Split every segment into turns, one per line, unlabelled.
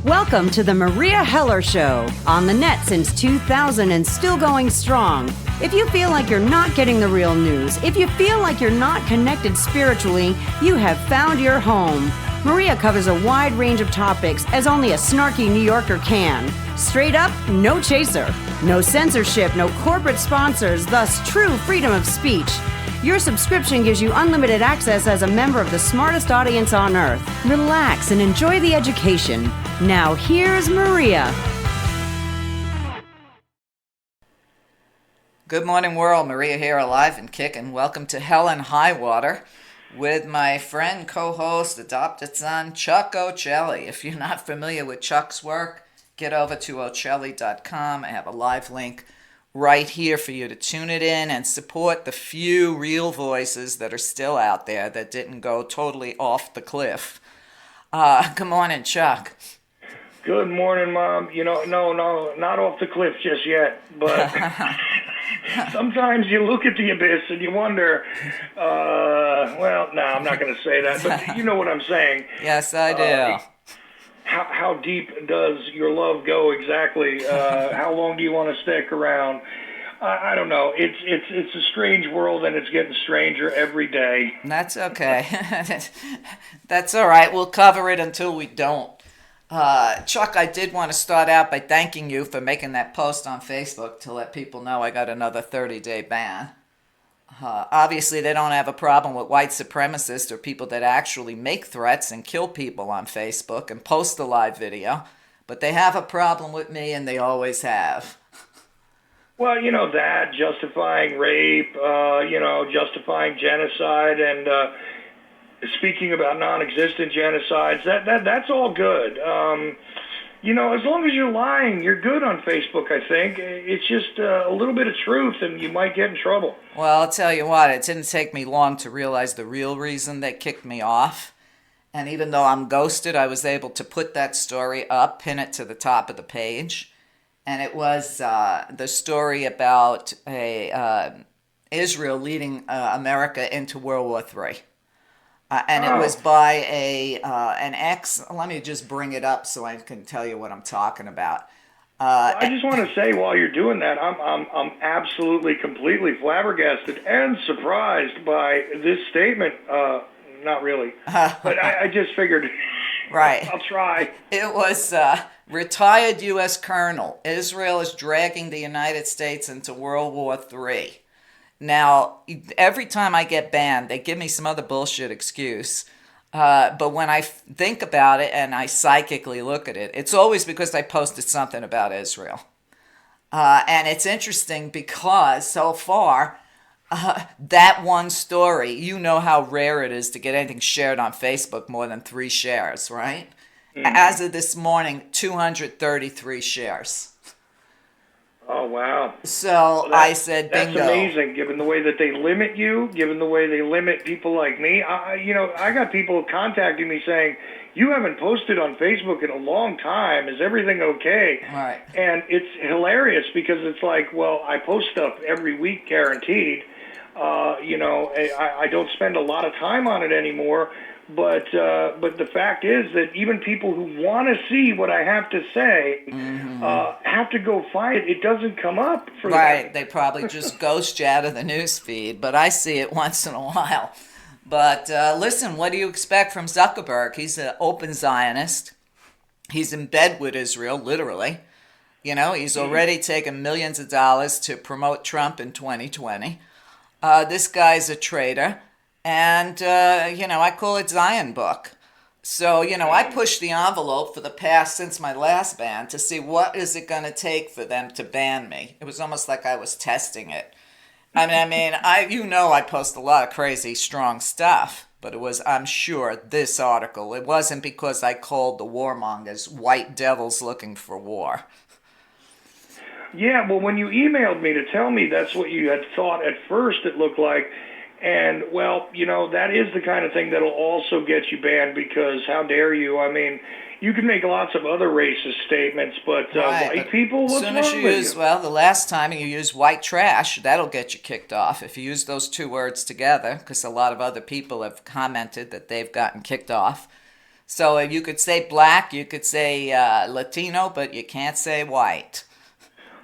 Welcome to the Maria Heller Show, on the net since 2000 and still going strong. If you feel like you're not getting the real news, if you feel like you're not connected spiritually, you have found your home. Maria covers a wide range of topics as only a snarky New Yorker can. Straight up, no chaser. No censorship, no corporate sponsors, thus true freedom of speech. Your subscription gives you unlimited access as a member of the smartest audience on earth. Relax and enjoy the education. Now here's Maria.
Good morning, world. Maria here, alive and kicking. Welcome to Hell and High Water with my friend, co-host, adopted son, Chuck Ochelli. If you're not familiar with Chuck's work, get over to Ochelli.com. I have a live link right here for you to tune it in and support the few real voices that are still out there that didn't go totally off the cliff. Good morning, Chuck.
Good morning, Mom. No, not off the cliff just yet, but sometimes you look at the abyss and you wonder, I'm not going to say that, but you know what I'm saying.
Yes, I do.
How deep does your love go exactly? How long do you want to stick around? I don't know. It's a strange world, and it's getting stranger every day.
That's okay. That's all right. We'll cover it until we don't. Chuck, I did want to start out by thanking you for making that post on Facebook to let people know I got another 30-day ban. Obviously, they don't have a problem with white supremacists or people that actually make threats and kill people on Facebook and post a live video, but they have a problem with me, and they always have.
Well, that, justifying rape, justifying genocide, and speaking about non-existent genocides, that's all good. As long as you're lying, you're good on Facebook, I think. It's just a little bit of truth, and you might get in trouble.
Well, I'll tell you what, it didn't take me long to realize the real reason they kicked me off. And even though I'm ghosted, I was able to put that story up, pin it to the top of the page. And it was the story about Israel leading America into World War III. It was by an ex. Let me just bring it up so I can tell you what I'm talking about.
I just want to say, while you're doing that, I'm absolutely, completely flabbergasted and surprised by this statement. Not really, but I just figured.
Right.
I'll try.
It was retired U.S. Colonel. Israel is dragging the United States into World War III. Now, every time I get banned, they give me some other bullshit excuse. But when I think about it and I psychically look at it, it's always because I posted something about Israel. And it's interesting because so far, that one story, you know how rare it is to get anything shared on Facebook more than 3 shares, right? Mm-hmm. As of this morning, 233 shares.
Oh, wow.
So I said, bingo.
That's amazing, given the way that they limit you, given the way they limit people like me. I got people contacting me saying, you haven't posted on Facebook in a long time. Is everything okay?
Right.
And it's hilarious because it's like, well, I post stuff every week, guaranteed. I don't spend a lot of time on it anymore. But the fact is that even people who want to see what I have to say have to go find it. It doesn't come up for them.
Right. They probably just ghost you out of the news feed, but I see it once in a while. But listen, what do you expect from Zuckerberg? He's an open Zionist. He's in bed with Israel, literally. He's already taken millions of dollars to promote Trump in 2020. This guy's a traitor. And, I call it Zion book. So, I pushed the envelope for the past, since my last ban, to see what is it going to take for them to ban me. It was almost like I was testing it. I post a lot of crazy, strong stuff. But it was, I'm sure, this article. It wasn't because I called the warmongers white devils looking for war.
Yeah, well, when you emailed me to tell me that's what you had thought at first it looked like, and, well, that is the kind of thing that'll also get you banned because how dare you? You can make lots of other racist statements, but
right,
white people, what's wrong with you?
Well, the last time you use white trash, that'll get you kicked off. If you use those 2 words together, because a lot of other people have commented that they've gotten kicked off. So you could say black, you could say Latino, but you can't say white.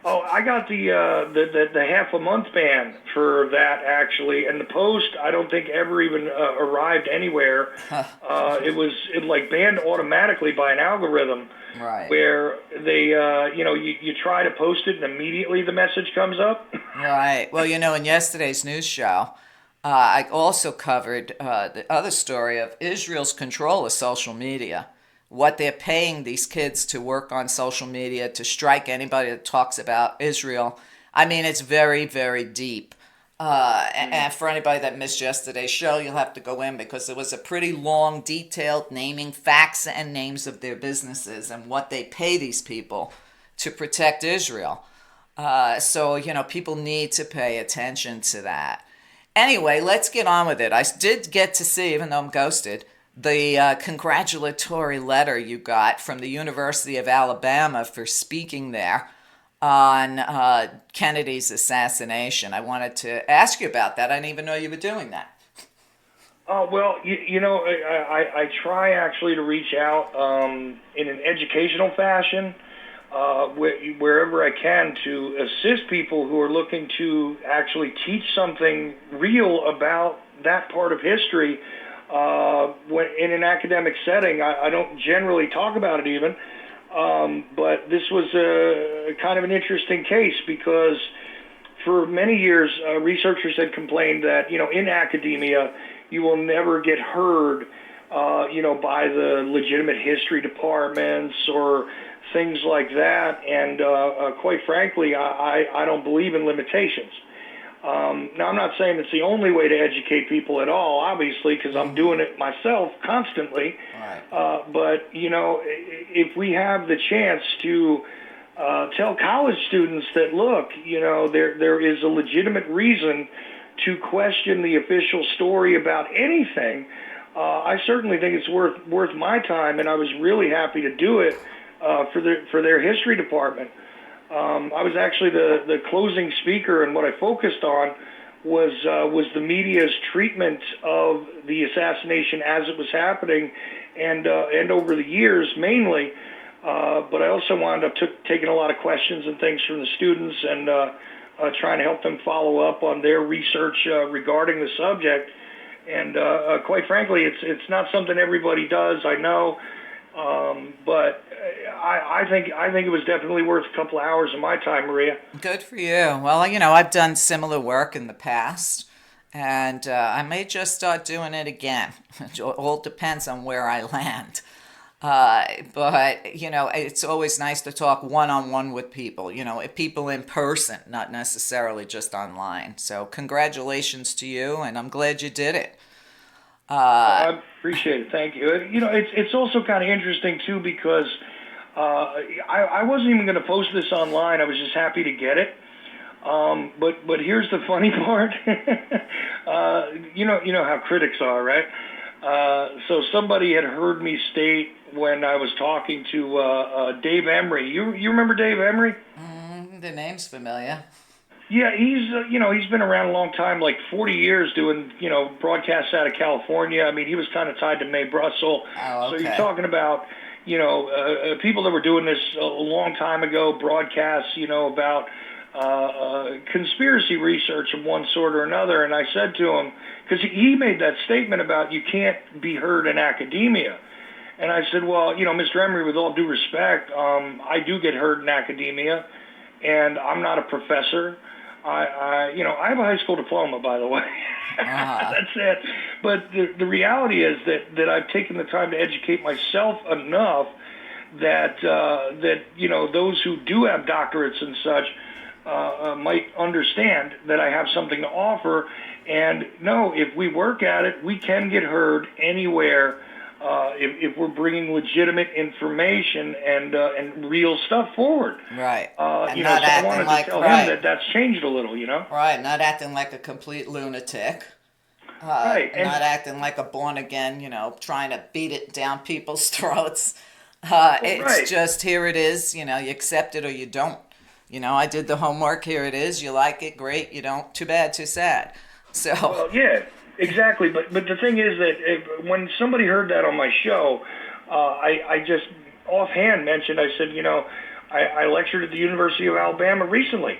Oh, I got the half a month ban for that actually, and the Post I don't think ever even arrived anywhere. It like banned automatically by an algorithm,
Right.
where they you try to post it and immediately the message comes up.
Right. Well, in yesterday's news show, I also covered the other story of Israel's control of social media, what they're paying these kids to work on social media, to strike anybody that talks about Israel. I mean, it's very, very deep. And for anybody that missed yesterday's show, you'll have to go in because it was a pretty long, detailed naming facts and names of their businesses and what they pay these people to protect Israel. So, people need to pay attention to that. Anyway, let's get on with it. I did get to see, even though I'm ghosted, the congratulatory letter you got from the University of Alabama for speaking there on Kennedy's assassination. I wanted to ask you about that. I didn't even know you were doing that.
Well, I try actually to reach out in an educational fashion wherever I can to assist people who are looking to actually teach something real about that part of history. In an academic setting, I don't generally talk about it even, but this was a kind of an interesting case because for many years, researchers had complained that, in academia, you will never get heard, by the legitimate history departments or things like that. And quite frankly, I don't believe in limitations. Now, I'm not saying it's the only way to educate people at all, obviously, because I'm doing it myself constantly.
Right.
But, if we have the chance to tell college students that, look, there is a legitimate reason to question the official story about anything, I certainly think it's worth my time, and I was really happy to do it for their history department. I was actually the closing speaker, and what I focused on was the media's treatment of the assassination as it was happening, and over the years mainly. But I also wound up taking a lot of questions and things from the students and trying to help them follow up on their research regarding the subject. And quite frankly, it's not something everybody does, I know. But I think it was definitely worth a couple of hours of my time, Maria.
Good for you. Well, I've done similar work in the past, and I may just start doing it again. It all depends on where I land. But, it's always nice to talk one-on-one with people, people in person, not necessarily just online. So congratulations to you, and I'm glad you did it.
I appreciate it. Thank you. It's also kind of interesting, too, because I wasn't even going to post this online. I was just happy to get it. But here's the funny part. You know how critics are, right? So somebody had heard me state when I was talking to Dave Emery. You remember Dave Emery?
The name's familiar.
Yeah, he's been around a long time, like 40 years doing, broadcasts out of California. I mean, he was kind of tied to Mae Brussel.
Oh, okay.
So you're talking about, people that were doing this a long time ago, broadcasts, about conspiracy research of one sort or another. And I said to him, because he made that statement about you can't be heard in academia. And I said, well, Mr. Emery, with all due respect, I do get heard in academia, and I'm not a professor. I have a high school diploma, by the way. That's it. But the reality is that I've taken the time to educate myself enough that those who do have doctorates and such might understand that I have something to offer. And no, if we work at it, we can get heard anywhere if we're bringing legitimate information and real stuff forward.
Right.
So I wanted to tell him that that's changed a little,
Right, not acting like a complete lunatic.
Right. And
not acting like a born again, trying to beat it down people's throats. It's
right.
just, here it is, you accept it or you don't. I did the homework, here it is, you like it, great, you don't, too bad, too sad. So.
Well, yeah, exactly. But the thing is that when somebody heard that on my show, I just offhand mentioned, I said, I lectured at the University of Alabama recently.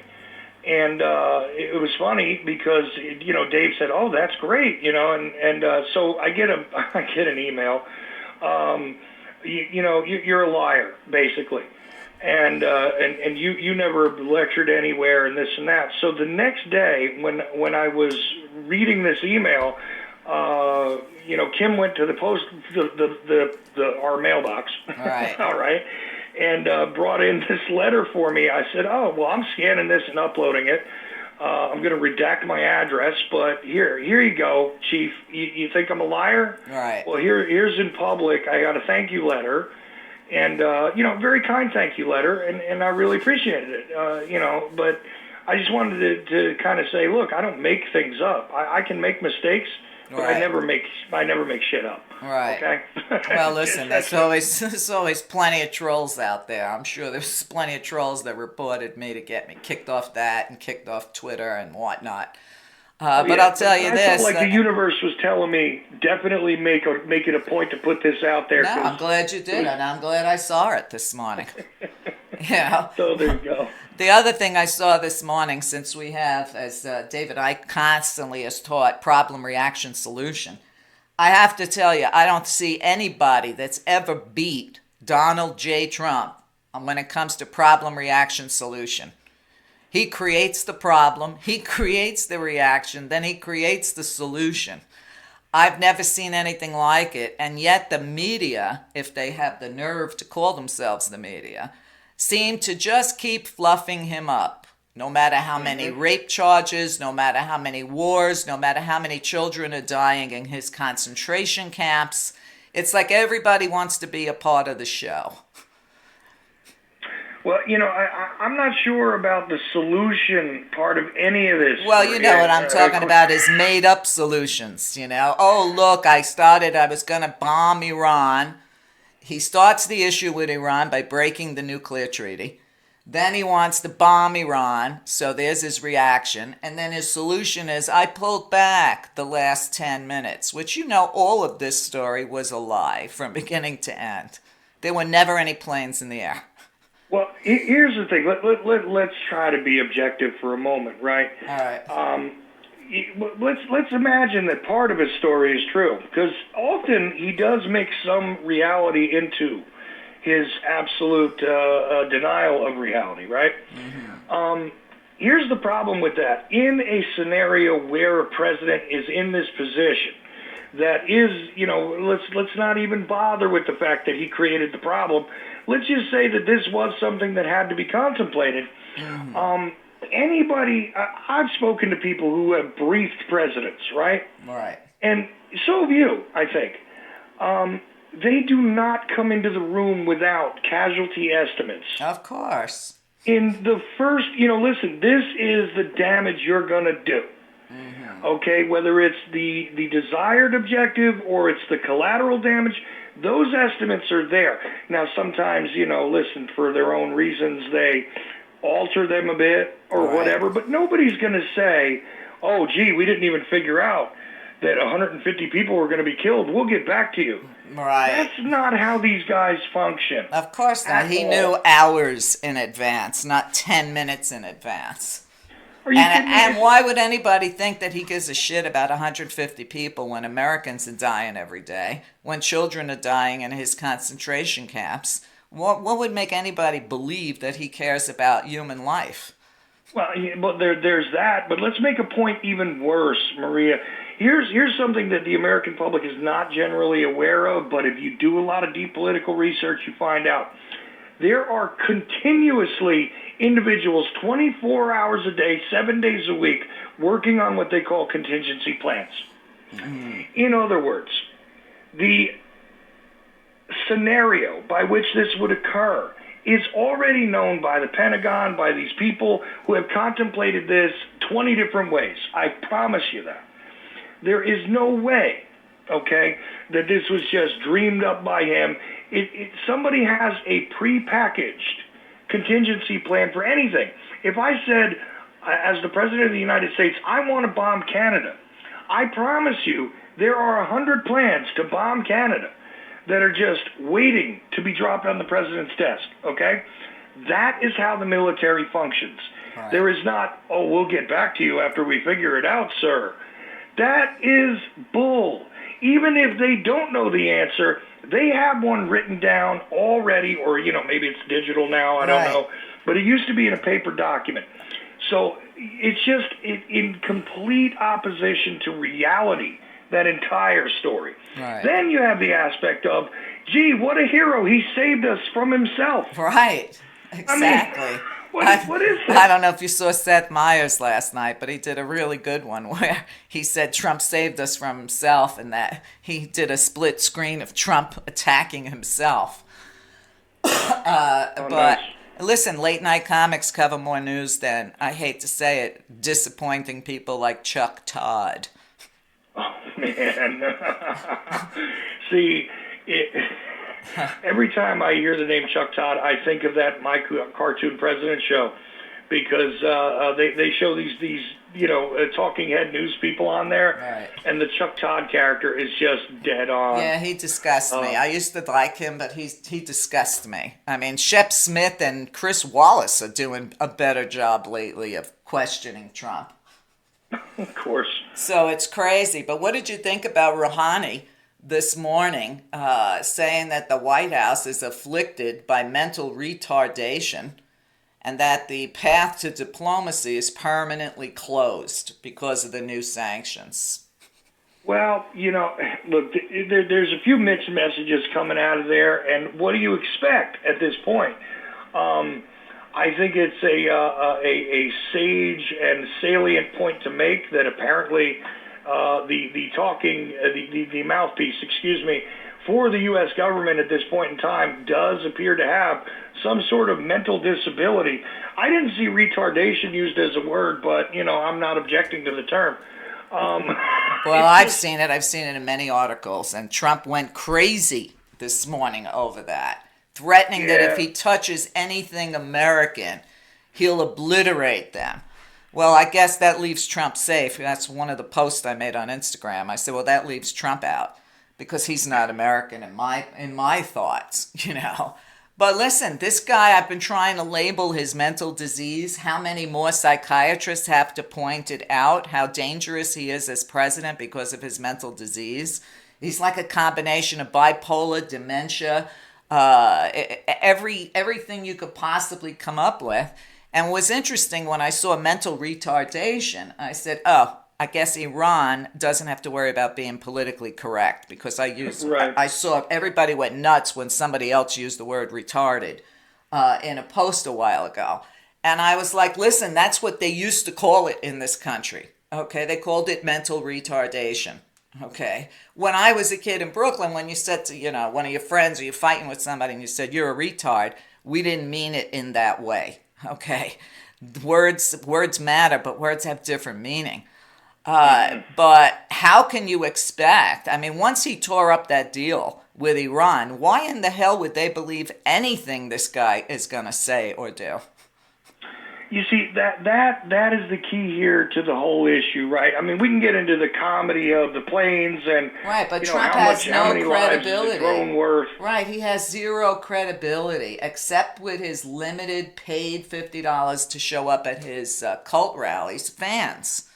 And it was funny because, Dave said, "Oh, that's great," and so I get an email, you're a liar, basically. And you never lectured anywhere and this and that. So the next day when I was reading this email, Kim went to the post our mailbox.
Right.
All right. And brought in this letter for me. I said, "Oh, well, I'm scanning this and uploading it. I'm going to redact my address, but here you go, Chief. You think I'm a liar?
Right.
Well, here's in public. I got a thank you letter. And, very kind thank you letter, and I really appreciated it, but I just wanted to kind of say, look, I don't make things up. I can make mistakes, but
Right.
I never make shit up.
Right.
Okay?
Well, listen, there's always plenty of trolls out there. I'm sure there's plenty of trolls that reported me to get me kicked off that and kicked off Twitter and whatnot. But I'll tell you this.
I felt like the universe was telling me, definitely make it a point to put this out there.
No, I'm glad you did, and I'm glad I saw it this morning.
So there you go.
The other thing I saw this morning, since we have, as David I constantly has taught, problem, reaction, solution, I have to tell you, I don't see anybody that's ever beat Donald J. Trump when it comes to problem, reaction, solution. He creates the problem, he creates the reaction, then he creates the solution. I've never seen anything like it, and yet the media, if they have the nerve to call themselves the media, seem to just keep fluffing him up. No matter how many rape charges, no matter how many wars, no matter how many children are dying in his concentration camps, it's like everybody wants to be a part of the show.
Well, I'm not sure about the solution part of any of this.
Well, you know what I'm talking about is made-up solutions, Oh, look, I was going to bomb Iran. He starts the issue with Iran by breaking the nuclear treaty. Then he wants to bomb Iran, so there's his reaction. And then his solution is, I pulled back the last 10 minutes, which all of this story was a lie from beginning to end. There were never any planes in the air.
Well, here's the thing. Let's try to be objective for a moment, right?
All right.
Let's imagine that part of his story is true, because often he does make some reality into his absolute denial of reality, right? Mm-hmm. Here's the problem with that. In a scenario where a president is in this position, that is, let's not even bother with the fact that he created the problem. Let's just say that this was something that had to be contemplated. Mm-hmm. I've spoken to people who have briefed presidents, right?
Right.
And so have you, I think. They do not come into the room without casualty estimates.
Of course.
In the first, listen, this is the damage you're going to do. Mm-hmm. Okay, whether it's the desired objective or it's the collateral damage, those estimates are there. Now, sometimes, listen, for their own reasons, they alter them a bit or
right.
whatever, but nobody's going to say, oh, gee, we didn't even figure out that 150 people were going to be killed. We'll get back to you.
Right.
That's not how these guys function.
Of course not. He knew hours in advance, not 10 minutes in advance. And why would anybody think that he gives a shit about 150 people when Americans are dying every day, when children are dying in his concentration camps? What would make anybody believe that he cares about human life?
Well, there's that, but let's make a point even worse, Maria. Here's something that the American public is not generally aware of, but if you do a lot of deep political research, you find out. There are continuously individuals 24 hours a day, 7 days a week, working on what they call contingency plans. Mm. In other words, the scenario by which this would occur is already known by the Pentagon, by these people who have contemplated this 20 different ways. I promise you that. There is no way, okay, that this was just dreamed up by him. Somebody has a prepackaged contingency plan for anything. If I said, as the President of the United States, I want to bomb Canada, I promise you there are 100 plans to bomb Canada. that are just waiting to be dropped on the president's desk, okay? That is how the military functions.
Right.
There is not, oh, we'll get back to you after we figure it out, sir. That is bull. Even if they don't know the answer, they have one written down already, or, maybe it's digital now, I don't know. But it used to be in a paper document. So it's just in complete opposition to reality, that entire story.
Right.
Then you have the aspect of, gee, what a hero. He saved us from himself.
Right. Exactly.
I mean, what is that?
I don't know if you saw Seth Meyers last night, but he did a really good one where he said Trump saved us from himself, and that he did a split screen of Trump attacking himself. But
nice.
listen, late night comics cover more news than, I hate to say it, disappointing people like Chuck Todd.
Oh, man. See, every time I hear the name Chuck Todd, I think of that My Cartoon President show, because they show these talking head news people on there,
Right.
and the Chuck Todd character is just dead on.
Yeah, he disgusts me. I used to like him, but he disgusts me. I mean, Shep Smith and Chris Wallace are doing a better job lately of questioning Trump.
Of course.
So it's crazy. But what did you think about Rouhani this morning saying that the White House is afflicted by mental retardation and that the path to diplomacy is permanently closed because of the new sanctions?
Well, look, there's a few mixed messages coming out of there, and what do you expect at this point? I think it's a sage and salient point to make that apparently the mouthpiece, for the U.S. government at this point in time does appear to have some sort of mental disability. I didn't see retardation used as a word, but, I'm not objecting to the term.
Well, I've seen it. I've seen it in many articles, and Trump went crazy this morning over that, threatening that if he touches anything American, he'll obliterate them. Well, I guess that leaves Trump safe. That's one of the posts I made on Instagram. I said, well, that leaves Trump out because he's not American in my thoughts, But listen, this guy, I've been trying to label his mental disease. How many more psychiatrists have to point it out, how dangerous he is as president because of his mental disease? He's like a combination of bipolar, dementia, everything you could possibly come up with. And it was interesting when I saw mental retardation, I said, oh, I guess Iran doesn't have to worry about being politically correct, because I saw everybody went nuts when somebody else used the word retarded in a post a while ago. And I was like, listen, that's what they used to call it in this country. Okay, they called it mental retardation. Okay, when I was a kid in Brooklyn, when you said to, one of your friends, or you're fighting with somebody and you said, you're a retard, we didn't mean it in that way. Okay, words matter, but words have different meaning. But how can you expect, once he tore up that deal with Iran, why in the hell would they believe anything this guy is going to say or do?
You see, that is the key here to the whole issue, right? We can get into the comedy of the planes and
right, but Trump has no credibility.
Drone worth.
Right, he has zero credibility except with his limited paid $50 to show up at his cult rallies fans.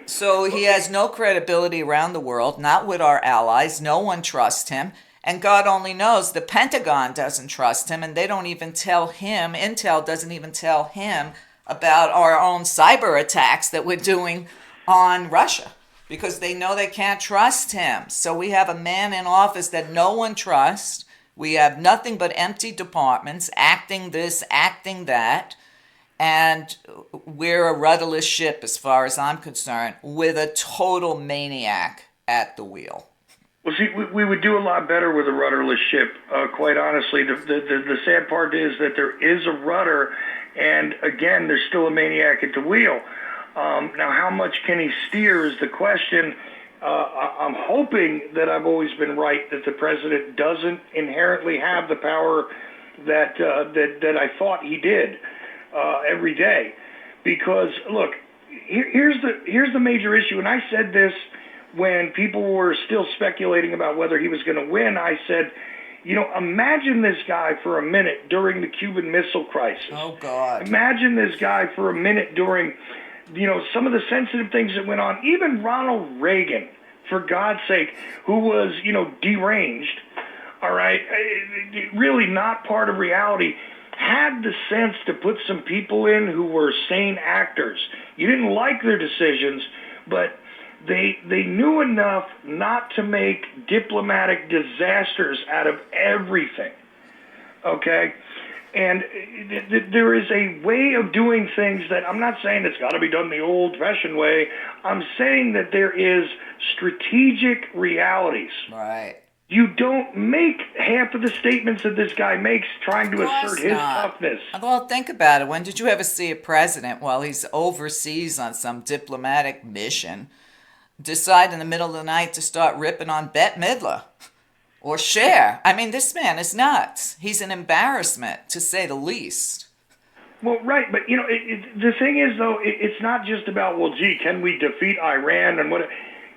So he has no credibility around the world, not with our allies. No one trusts him. And God only knows the Pentagon doesn't trust him, and they don't even tell him, Intel doesn't even tell him about our own cyber attacks that we're doing on Russia, because they know they can't trust him. So we have a man in office that no one trusts. We have nothing but empty departments, acting this, acting that. And we're a rudderless ship, as far as I'm concerned, with a total maniac at the wheel.
Well, see, we would do a lot better with a rudderless ship, quite honestly. The sad part is that there is a rudder, and again, there's still a maniac at the wheel. Now, how much can he steer is the question. I'm hoping that I've always been right, that the president doesn't inherently have the power that I thought he did every day. Because, look, here's the major issue, and I said this when people were still speculating about whether he was going to win, I said, imagine this guy for a minute during the Cuban Missile Crisis.
Oh, God.
Imagine this guy for a minute during, some of the sensitive things that went on. Even Ronald Reagan, for God's sake, who was, deranged, all right, really not part of reality, had the sense to put some people in who were sane actors. You didn't like their decisions, but they knew enough not to make diplomatic disasters out of everything, okay? And there is a way of doing things that I'm not saying it's got to be done the old-fashioned way. I'm saying that there is strategic realities.
Right.
You don't make half of the statements that this guy makes trying to assert his toughness.
Well, think about it. When did you ever see a president, while he's overseas on some diplomatic mission, decide in the middle of the night to start ripping on Bette Midler or Cher? I mean, this man is nuts. He's an embarrassment, to say the least.
Well, right, but, the thing is, though, it's not just about, well, gee, can we defeat Iran and what...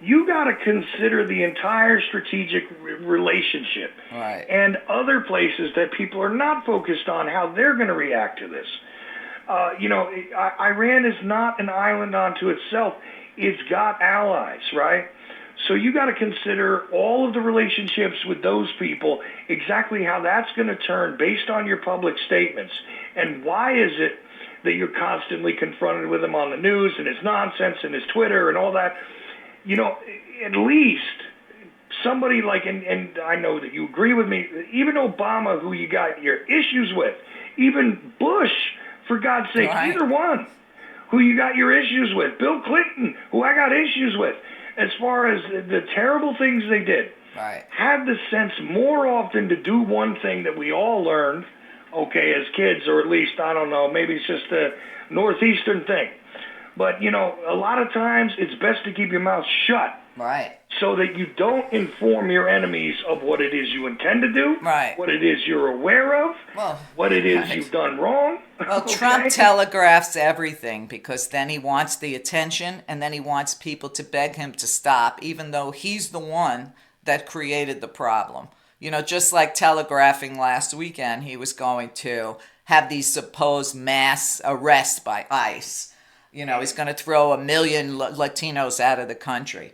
You got to consider the entire strategic relationship,
right,
and other places that people are not focused on how they're going to react to this. Iran is not an island unto itself. It's got allies, right? So you got to consider all of the relationships with those people, exactly how that's going to turn based on your public statements. And why is it that you're constantly confronted with him on the news and his nonsense and his Twitter and all that? At least somebody like, and I know that you agree with me, even Obama, who you got your issues with, even Bush, for God's sake,
right,
either one, who you got your issues with, Bill Clinton, who I got issues with, as far as the terrible things they did,
right,
have the sense more often to do one thing that we all learned, okay, as kids, or at least, I don't know, maybe it's just a Northeastern thing. But, a lot of times it's best to keep your mouth shut.
Right.
So that you don't inform your enemies of what it is you intend to do,
right,
what it is you're aware of, what it is
right,
you've done wrong.
Well,
okay?
Trump telegraphs everything because then he wants the attention and then he wants people to beg him to stop, even though he's the one that created the problem. Just like telegraphing last weekend, he was going to have these supposed mass arrests by ICE. He's going to throw 1 million Latinos out of the country.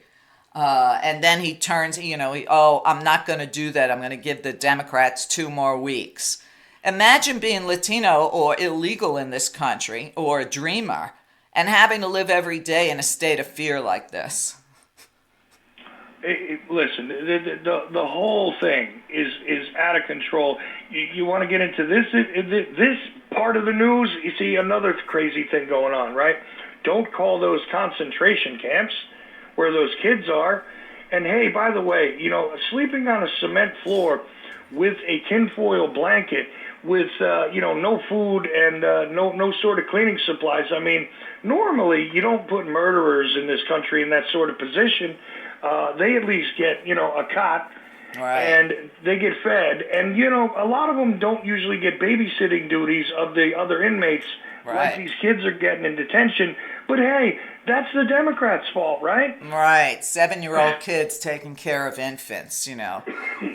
And then he turns, I'm not going to do that. I'm going to give the Democrats 2 more weeks. Imagine being Latino or illegal in this country or a dreamer and having to live every day in a state of fear like this.
Listen, the whole thing is out of control. You want to get into this part of the news? You see another crazy thing going on, right? Don't call those concentration camps where those kids are. And hey, by the way, sleeping on a cement floor with a tinfoil blanket with no food and no sort of cleaning supplies. I mean, normally you don't put murderers in this country in that sort of position. They at least get, a cot, right, and they get fed. And, a lot of them don't usually get babysitting duties of the other inmates, right, like these kids are getting in detention. But, hey, that's the Democrats' fault, right?
Right. 7-year-old kids taking care of infants,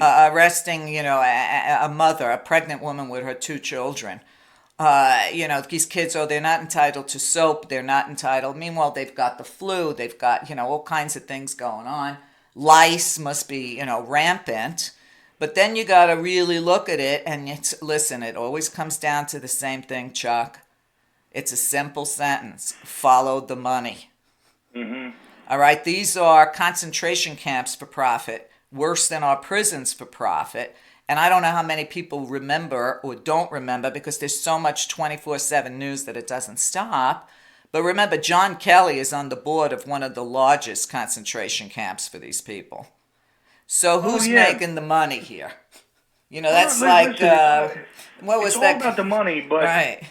arresting, a mother, a pregnant woman with her 2 children. These kids, they're not entitled to soap. They're not entitled. Meanwhile, they've got the flu. They've got, all kinds of things going on. Lice must be, rampant. But then you got to really look at it. And listen, it always comes down to the same thing, Chuck. It's a simple sentence. Follow the money.
Mm-hmm.
All right. These are concentration camps for profit, worse than our prisons for profit. And I don't know how many people remember or don't remember because there's so much 24/7 news that it doesn't stop. But remember, John Kelly is on the board of one of the largest concentration camps for these people. So who's making the money here? That's what was that?
It's all about the money, but...
Right.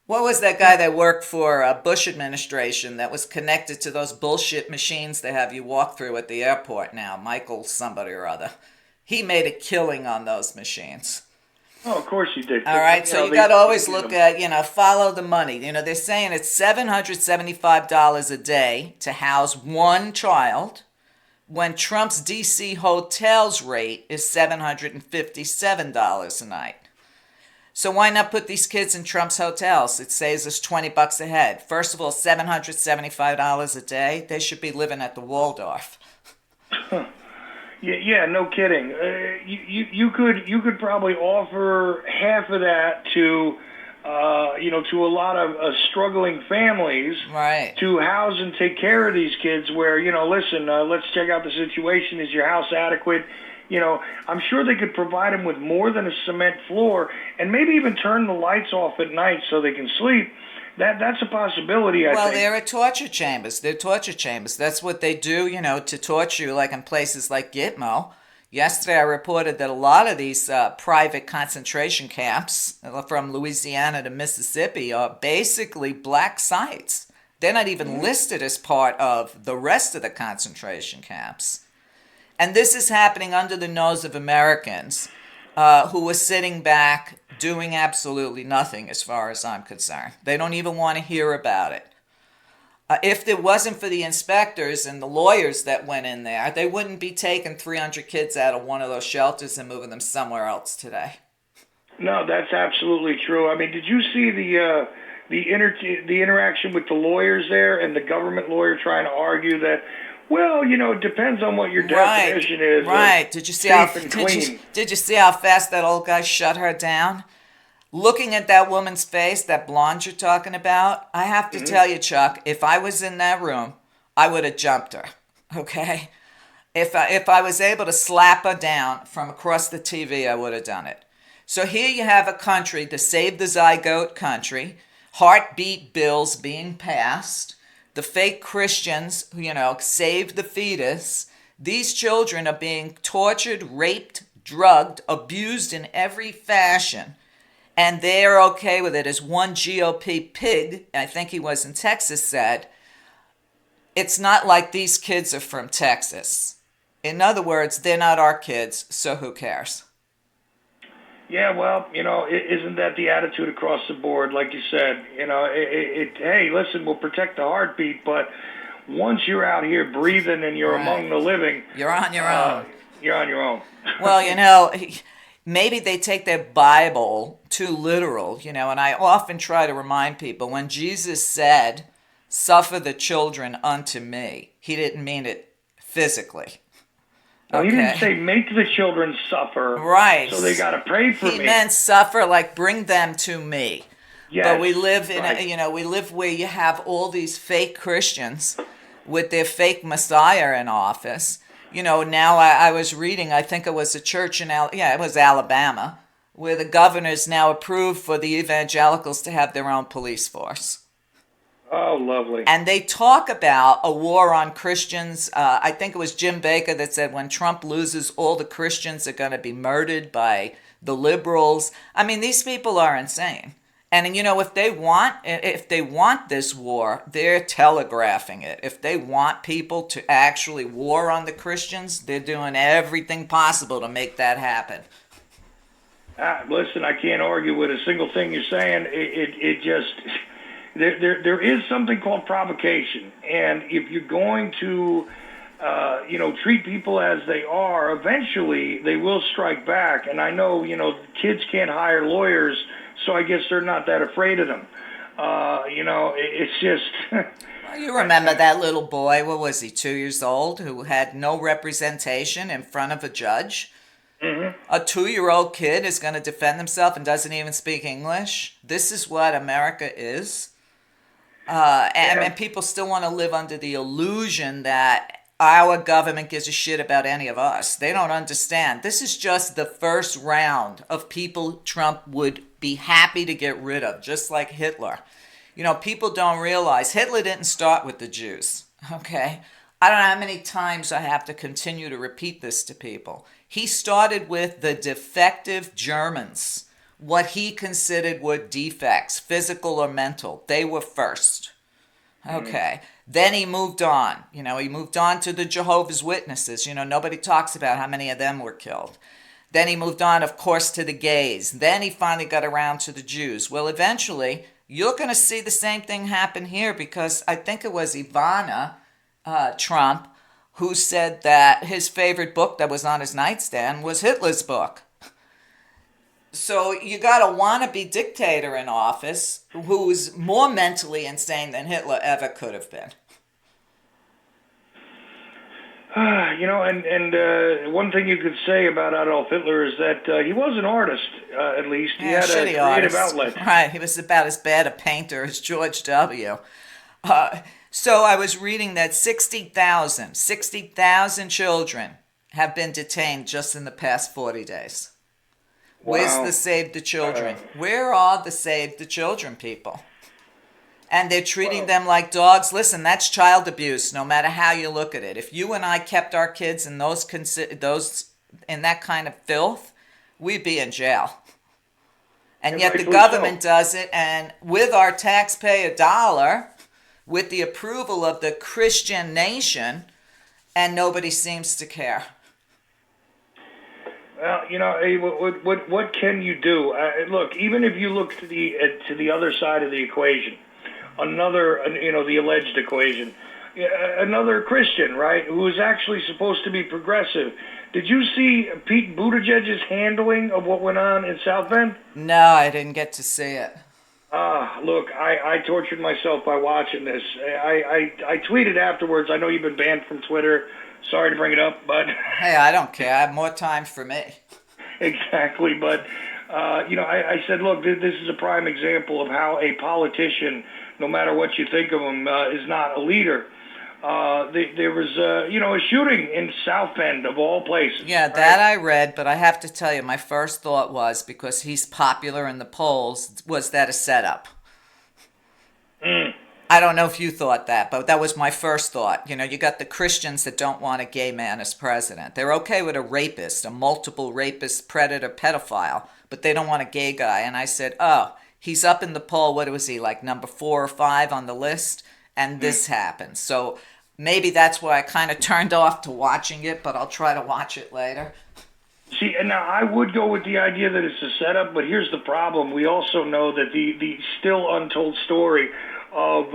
What was that guy that worked for Bush administration that was connected to those bullshit machines they have you walk through at the airport now? Michael somebody or other. He made a killing on those machines.
Oh, of course you did.
All right, so you got to always look at, follow the money. They're saying it's $775 a day to house one child, when Trump's D.C. hotels rate is $757 a night. So why not put these kids in Trump's hotels? It saves us $20 a head. First of all, $775 a day. They should be living at the Waldorf.
Yeah, no kidding. You could probably offer half of that to to a lot of struggling families,
right,
to house and take care of these kids. Where listen, let's check out the situation. Is your house adequate? I'm sure they could provide them with more than a cement floor, and maybe even turn the lights off at night so they can sleep. That's a possibility, I think.
Well, they're torture chambers. They're torture chambers. That's what they do, to torture you, like in places like Gitmo. Yesterday, I reported that a lot of these private concentration camps from Louisiana to Mississippi are basically black sites. They're not even listed as part of the rest of the concentration camps. And this is happening under the nose of Americans who were sitting back doing absolutely nothing as far as I'm concerned. They don't even want to hear about it. If it wasn't for the inspectors and the lawyers that went in there, they wouldn't be taking 300 kids out of one of those shelters and moving them somewhere else today.
No, that's absolutely true. I mean, did you see the interaction with the lawyers there and the government lawyer trying to argue that, well, it depends on what your definition is.
Right. Did you see how fast that old guy shut her down? Looking at that woman's face, that blonde you're talking about, I have to tell you, Chuck, if I was in that room, I would have jumped her. Okay? If I was able to slap her down from across the TV, I would have done it. So here you have a country, the Save the Zygote country, heartbeat bills being passed. The fake Christians, save the fetus. These children are being tortured, raped, drugged, abused in every fashion. And they're okay with it. As one GOP pig, I think he was in Texas, said, it's not like these kids are from Texas. In other words, they're not our kids, so who cares?
Yeah, well, isn't that the attitude across the board? Like you said, hey, listen, we'll protect the heartbeat, but once you're out here breathing and you're among the living,
you're on your own.
You're on your own.
Well, maybe they take their Bible too literal, and I often try to remind people when Jesus said, "Suffer the children unto me," he didn't mean it physically.
No, he didn't say make the children suffer.
Right.
So they got to pray for me.
He meant suffer, like bring them to me.
Yes,
but we live in we live where you have all these fake Christians with their fake Messiah in office. Now I was reading, I think it was a church in it was Alabama, where the governor's now approved for the evangelicals to have their own police force.
Oh, lovely.
And they talk about a war on Christians. I think it was Jim Baker that said when Trump loses, all the Christians are going to be murdered by the liberals. I mean, these people are insane. And, if they want this war, they're telegraphing it. If they want people to actually war on the Christians, they're doing everything possible to make that happen.
Listen, I can't argue with a single thing you're saying. It just... There is something called provocation, and if you're going to, treat people as they are, eventually they will strike back. And I know, kids can't hire lawyers, so I guess they're not that afraid of them. It's just.
Well, you remember that little boy? What was he? 2 years old, who had no representation in front of a judge. Mm-hmm. A 2-year-old kid is going to defend himself and doesn't even speak English. This is what America is. And people still want to live under the illusion that our government gives a shit about any of us. They don't understand. This is just the first round of people Trump would be happy to get rid of, just like Hitler. People don't realize Hitler didn't start with the Jews, okay? I don't know how many times I have to continue to repeat this to people. He started with the defective Germans. What he considered were defects, physical or mental. They were first. Okay. Then he moved on. He moved on to the Jehovah's Witnesses. Nobody talks about how many of them were killed. Then he moved on, of course, to the gays. Then he finally got around to the Jews. Well, eventually, you're going to see the same thing happen here because I think it was Ivana Trump who said that his favorite book that was on his nightstand was Hitler's book. So you got a wannabe dictator in office who's more mentally insane than Hitler ever could have been.
And one thing you could say about Adolf Hitler is that he was an artist, at least. He had a creative outlet.
Right, he was about as bad a painter as George W. So I was reading that 60,000 children have been detained just in the past 40 days.
Wow.
Where's the Save the Children? Where are the Save the Children people? And they're treating them like dogs. Listen, that's child abuse, no matter how you look at it. If you and I kept our kids in those in that kind of filth, we'd be in jail. And yet the government does it, and with our taxpayer dollar, with the approval of the Christian nation, and nobody seems to care.
Well, what can you do? Look, even if you look to the other side of the equation, the alleged equation, another Christian, right, who is actually supposed to be progressive. Did you see Pete Buttigieg's handling of what went on in South Bend?
No, I didn't get to see it.
Look, I tortured myself by watching this. I tweeted afterwards. I know you've been banned from Twitter. Sorry to bring it up, but...
Hey, I don't care. I have more time for me.
Exactly, but, I said, look, this is a prime example of how a politician, no matter what you think of him, is not a leader. There was, a shooting in South Bend, of all places.
Yeah, that I read, but I have to tell you, my first thought was, because he's popular in the polls, was that a setup? I don't know if you thought that, but that was my first thought. You got the Christians that don't want a gay man as president. They're okay with a rapist, a multiple rapist, predator, pedophile, but they don't want a gay guy. And I said, he's up in the poll. What was he, like number 4 or 5 on the list? And this happened. So maybe that's why I kind of turned off to watching it, but I'll try to watch it later.
See, and now I would go with the idea that it's a setup, but here's the problem. We also know that the still untold story of,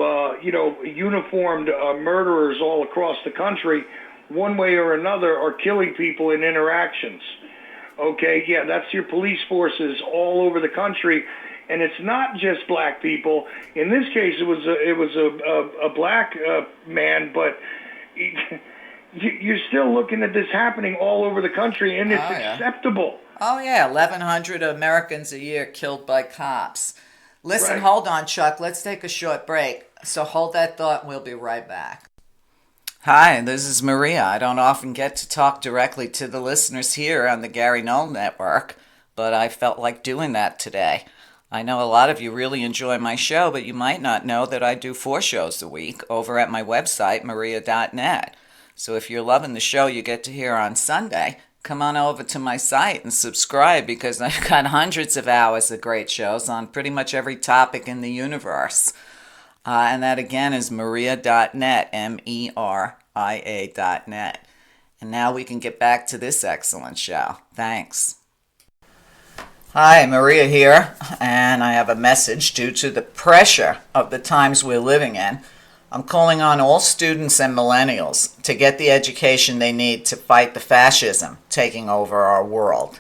uniformed murderers all across the country, one way or another, are killing people in interactions. Okay, yeah, that's your police forces all over the country, and it's not just black people. In this case, it was a black man, but you're still looking at this happening all over the country, and it's acceptable.
Oh, yeah, 1,100 Americans a year killed by cops. Listen,
Right.
Hold on, Chuck. Let's take a short break. So hold that thought and we'll be right back. Hi, this is Maria. I don't often get to talk directly to the listeners here on the Gary Knoll Network, but I felt like doing that today. I know a lot of you really enjoy my show, but you might not know that I do 4 shows a week over at my website, maria.net. So if you're loving the show you get to hear on Sunday, come on over to my site and subscribe, because I've got hundreds of hours of great shows on pretty much every topic in the universe. And that again is maria.net, MERIA.net. And now we can get back to this excellent show. Thanks. Hi, Maria here, and I have a message. Due to the pressure of the times we're living in, I'm calling on all students and millennials to get the education they need to fight the fascism taking over our world.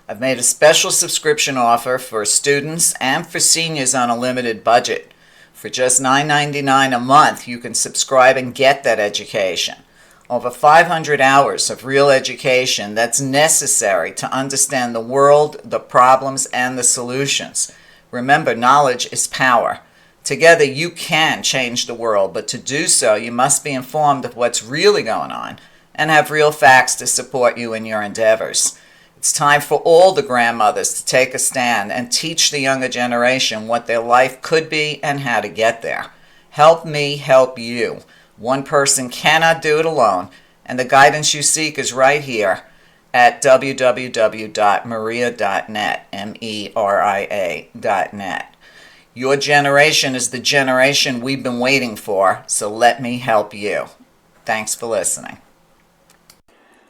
I've made a special subscription offer for students and for seniors on a limited budget. For just $9.99 a month, you can subscribe and get that education. Over 500 hours of real education that's necessary to understand the world, the problems, and the solutions. Remember, knowledge is power. Together you can change the world, but to do so you must be informed of what's really going on and have real facts to support you in your endeavors. It's time for all the grandmothers to take a stand and teach the younger generation what their life could be and how to get there. Help me help you. One person cannot do it alone, and the guidance you seek is right here at www.maria.net, MERIA.net. Your generation is the generation we've been waiting for, so let me help you. Thanks for listening.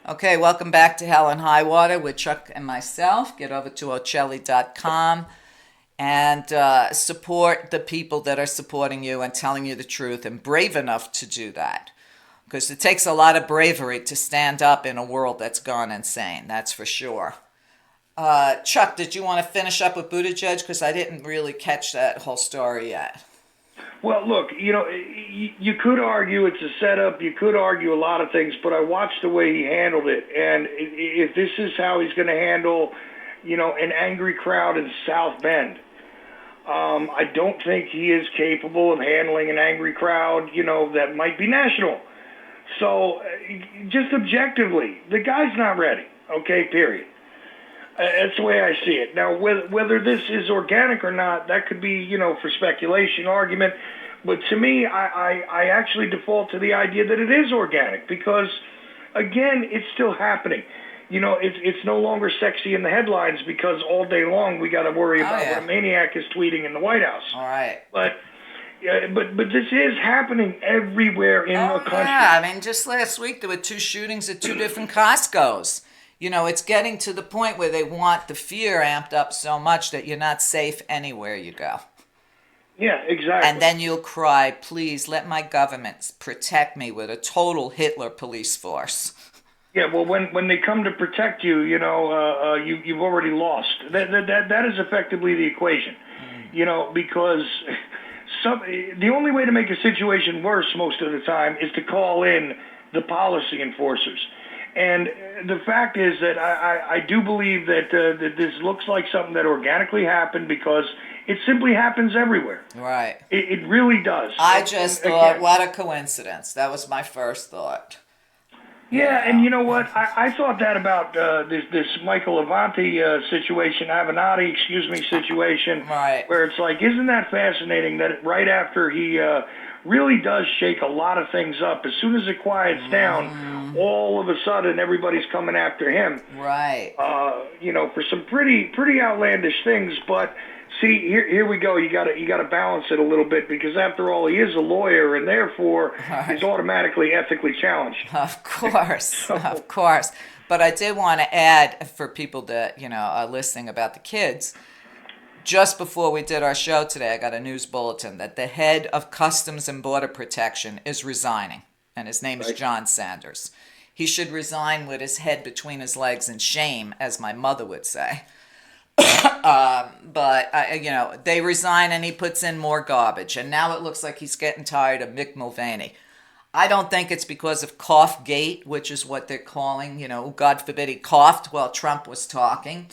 Okay, welcome back to Hell and High Water with Chuck and myself. Get over to Ochelli.com and support the people that are supporting you and telling you the truth, and brave enough to do that. because it takes a lot of bravery to stand up in a world that's gone insane. That's for sure. Chuck, did you want to finish up with Buttigieg? Because I didn't really catch that whole story yet.
Well, look, you could argue it's a setup. You could argue a lot of things, but I watched the way he handled it. And if this is how he's going to handle, an angry crowd in South Bend, I don't think he is capable of handling an angry crowd, that might be national. So just objectively, the guy's not ready, okay, period. That's the way I see it. Now, whether this is organic or not, that could be, for speculation, argument. But to me, I actually default to the idea that it is organic because, again, it's still happening. It's no longer sexy in the headlines because all day long we got to worry about what a maniac is tweeting in the White House.
All right.
But this is happening everywhere in the country.
Yeah, I mean, just last week there were 2 shootings at 2 different Costcos. It's getting to the point where they want the fear amped up so much that you're not safe anywhere you go.
Yeah, exactly.
And then you'll cry, please let my government protect me with a total Hitler police force.
Yeah, well, when they come to protect you, you've already lost. That is effectively the equation, because the only way to make a situation worse most of the time is to call in the policy enforcers. And the fact is that I do believe that this looks like something that organically happened because it simply happens everywhere.
Right.
It really does.
I just thought, what a coincidence. That was my first thought.
Yeah, and you know what? I thought that about this Michael Avenati Avenati situation.
Right.
Where it's like, isn't that fascinating that right after he really does shake a lot of things up, as soon as it quiets down, all of a sudden everybody's coming after him.
Right.
For some pretty outlandish things, but see, here we go. You got to balance it a little bit because after all, he is a lawyer and therefore he's automatically ethically challenged.
Of course, of course. But I did want to add for people that are listening about the kids. Just before we did our show today, I got a news bulletin that the head of Customs and Border Protection is resigning, and his name is John Sanders. He should resign with his head between his legs in shame, as my mother would say. But they resign and he puts in more garbage. And now it looks like he's getting tired of Mick Mulvaney. I don't think it's because of cough gate, which is what they're calling, God forbid he coughed while Trump was talking.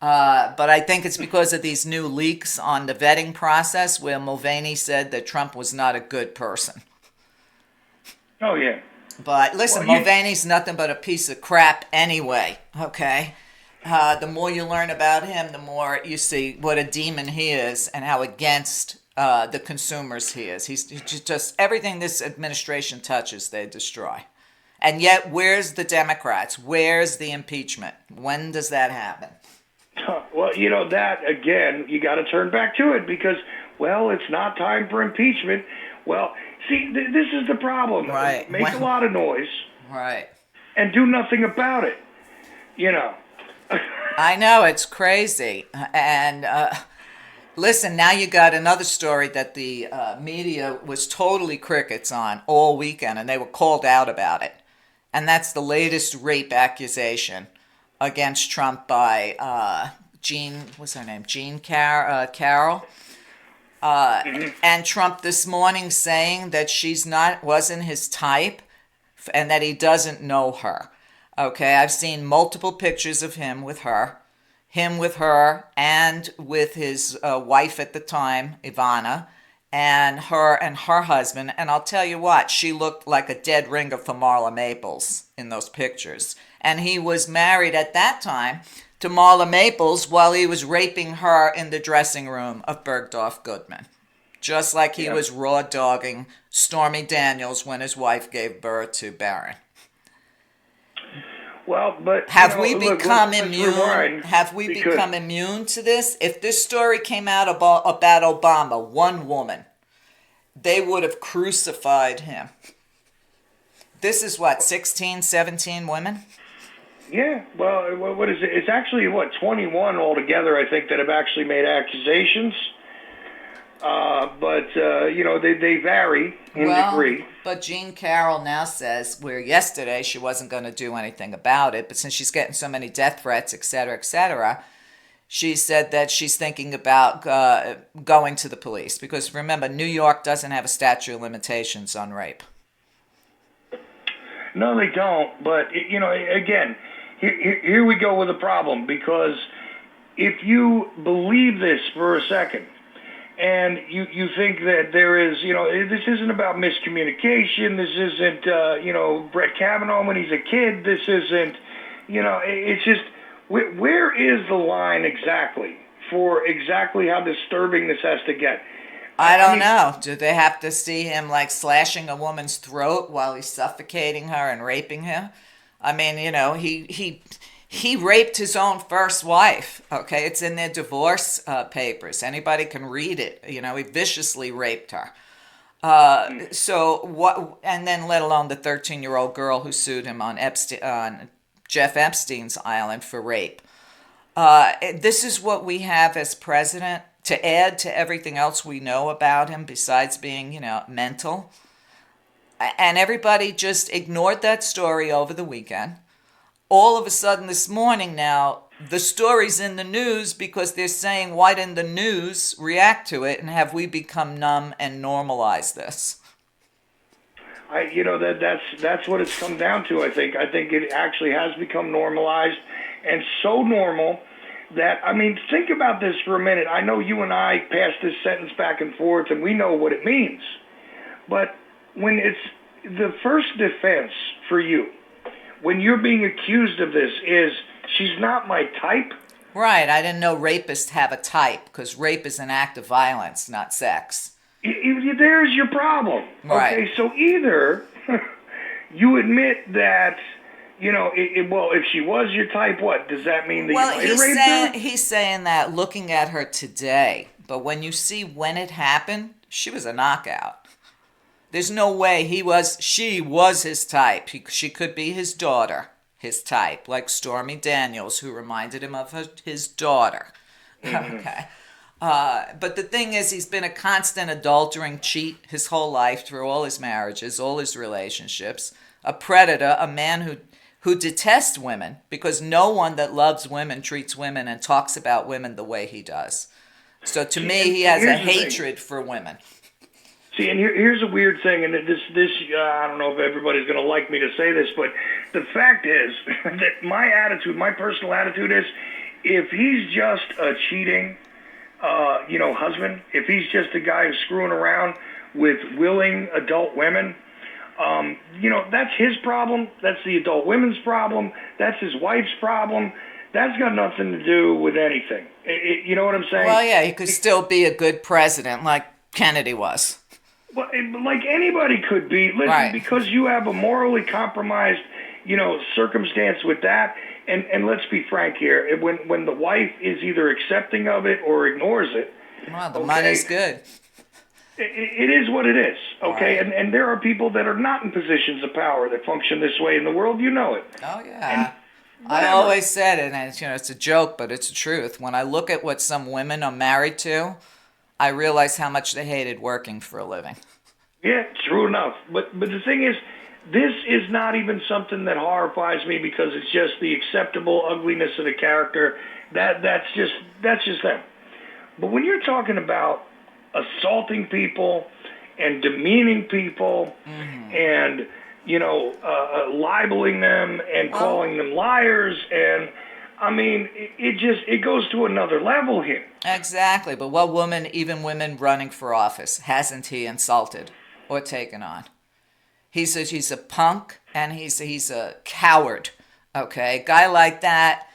But I think it's because of these new leaks on the vetting process where Mulvaney said that Trump was not a good person.
Oh, yeah.
But listen, Mulvaney's nothing but a piece of crap anyway, okay? The more you learn about him, the more you see what a demon he is and how against the consumers he is. He's just everything this administration touches, they destroy. And yet, where's the Democrats? Where's the impeachment? When does that happen?
Well, that, again, you got to turn back to it because, it's not time for impeachment. Well, see, this is the problem.
Right.
Make a lot of noise.
Right.
And do nothing about it.
I know, it's crazy. And listen, now you got another story that the media was totally crickets on all weekend, and they were called out about it. And that's the latest rape accusation against Trump by E.Jean Carroll. And Trump this morning saying that wasn't his type and that he doesn't know her. Okay, I've seen multiple pictures of him with her, and with his wife at the time, Ivana, and her husband. And I'll tell you what, she looked like a dead ringer for Marla Maples in those pictures. And he was married at that time to Marla Maples while he was raping her in the dressing room of Bergdorf Goodman. Just like he was raw dogging Stormy Daniels when his wife gave birth to Barron.
Well, but
have we become immune? Have we become immune to this? If this story came out about Obama, one woman, they would have crucified him. This is what, 16, 17 women?
Yeah, well, what is it? It's actually, 21 altogether, I think, that have actually made accusations. But they vary in degree.
But Jean Carroll now says, where yesterday she wasn't going to do anything about it, but since she's getting so many death threats, et cetera, she said that she's thinking about going to the police. Because remember, New York doesn't have a statute of limitations on rape.
No, they don't. But, again, here we go with a problem. Because if you believe this for a second, and you think that there is, this isn't about miscommunication. This isn't, Brett Kavanaugh when he's a kid. This isn't, it's just, where is the line exactly for exactly how disturbing this has to get?
I don't know. Do they have to see him like slashing a woman's throat while he's suffocating her and raping her? I mean, he raped his own first wife, okay? It's in their divorce papers. Anybody can read it. He viciously raped her. So what? And then let alone the 13-year-old girl who sued him on Jeff Epstein's island for rape. This is what we have as president to add to everything else we know about him besides being, mental. And everybody just ignored that story over the weekend. All of a sudden this morning now, the story's in the news because they're saying, why didn't the news react to it, and have we become numb and normalize this?
That's what it's come down to, I think. I think it actually has become normalized, and so normal that, think about this for a minute. I know you and I pass this sentence back and forth, and we know what it means. But when it's the first defense for you, when you're being accused of this, is she's not my type.
Right. I didn't know rapists have a type, because rape is an act of violence, not sex.
There's your problem.
Right.
Okay, so either you admit that, if she was your type, what? Does that mean that you might have raped her?
He's saying that looking at her today, but when you see when it happened, she was a knockout. There's no way she was his type. She could be his daughter, his type, like Stormy Daniels, who reminded him of his daughter. Mm-hmm. Okay. But the thing is, he's been a constant adultering cheat his whole life through all his marriages, all his relationships, a predator, a man who detests women, because no one that loves women treats women and talks about women the way he does. So to me, he has a hatred for women.
See, and here's a weird thing, and this I don't know if everybody's going to like me to say this, but the fact is that my personal attitude is, if he's just a cheating, husband, if he's just a guy who's screwing around with willing adult women, that's his problem. That's the adult women's problem. That's his wife's problem. That's got nothing to do with anything. You know what I'm saying?
Well, yeah, he could still be a good president like Kennedy was.
Well, like anybody could be. Listen, right. Because you have a morally compromised, circumstance with that. And let's be frank here. When the wife is either accepting of it or ignores it.
Well, the money's good.
It is what it is, okay? Right. And there are people that are not in positions of power that function this way in the world. You know it.
Oh, yeah. I always said it, and it's a joke, but it's the truth. When I look at what some women are married to, I realize how much they hated working for a living.
Yeah, true enough. But the thing is, this is not even something that horrifies me because it's just the acceptable ugliness of the character. That's just them. But when you're talking about assaulting people and demeaning people, mm-hmm. and libeling them and calling them liars, and it goes to another level here.
Exactly. But what woman, even women running for office, hasn't he insulted or taken on? He's a punk, and he's a coward. Okay, a guy like that.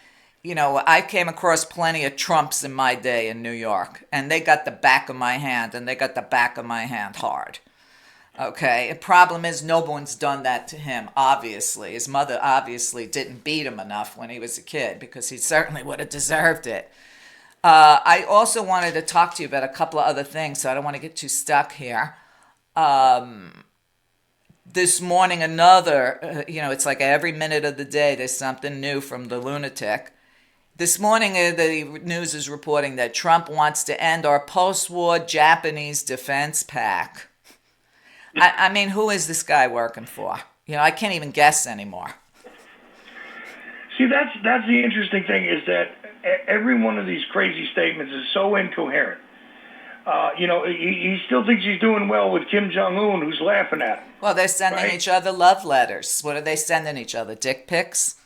I came across plenty of Trumps in my day in New York, and they got the back of my hand, and they got the back of my hand hard. Okay, the problem is no one's done that to him, obviously. His mother obviously didn't beat him enough when he was a kid, because he certainly would have deserved it. I also wanted to talk to you about a couple of other things, so I don't want to get too stuck here. This morning, it's like every minute of the day there's something new from the lunatic. This morning, the news is reporting that Trump wants to end our post-war Japanese defense pact. I mean, who is this guy working for? I can't even guess anymore.
See, that's the interesting thing is that every one of these crazy statements is so incoherent. He still thinks he's doing well with Kim Jong-un, who's laughing at him.
Well, they're sending each other love letters. What are they sending each other? Dick pics?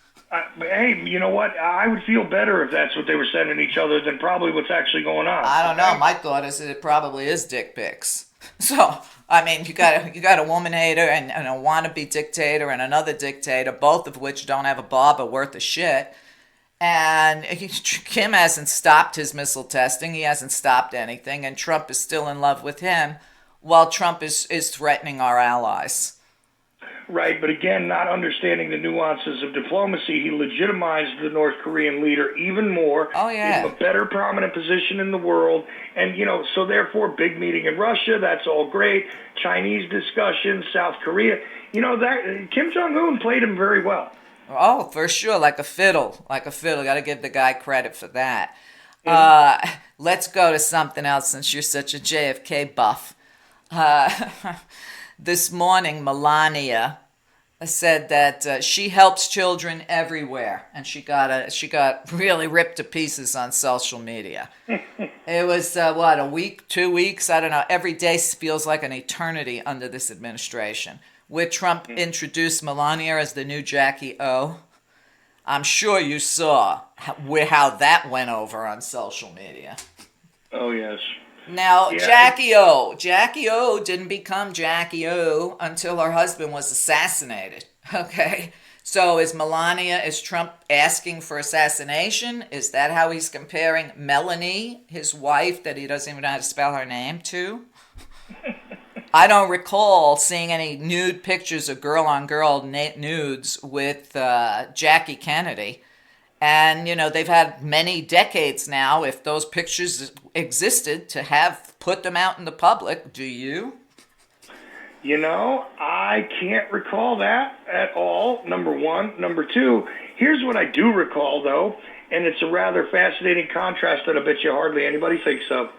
Hey, you know what? I would feel better if that's what they were sending each other than probably what's actually going on.
I don't know. My thought is that it probably is dick pics. So, I mean, you got a woman hater and a wannabe dictator and another dictator, both of which don't have a barber worth of shit. And Kim hasn't stopped his missile testing. He hasn't stopped anything. And Trump is still in love with him while Trump is threatening our allies.
Right, but again, not understanding the nuances of diplomacy, he legitimized the North Korean leader even more.
Oh, yeah.
Gave him a better prominent position in the world. And, so therefore, big meeting in Russia, that's all great. Chinese discussions, South Korea. That Kim Jong-un played him very well.
Oh, for sure, like a fiddle. Got to give the guy credit for that. Let's go to something else since you're such a JFK buff. This morning, Melania said that she helps children everywhere, and she got really ripped to pieces on social media. It was a week, 2 weeks, I don't know. Every day feels like an eternity under this administration. Where Trump introduced Melania as the new Jackie O. I'm sure you saw how that went over on social media.
Oh yes.
Now, yeah. Jackie O didn't become Jackie O until her husband was assassinated. Okay? So is Trump asking for assassination? Is that how he's comparing Melanie, his wife, that he doesn't even know how to spell her name, to? I don't recall seeing any nude pictures of girl-on-girl nudes with Jackie Kennedy. And, they've had many decades now, if those pictures existed, to have put them out in the public. Do you?
I can't recall that at all, number one. Number two, here's what I do recall, though, and it's a rather fascinating contrast that I bet you hardly anybody thinks of.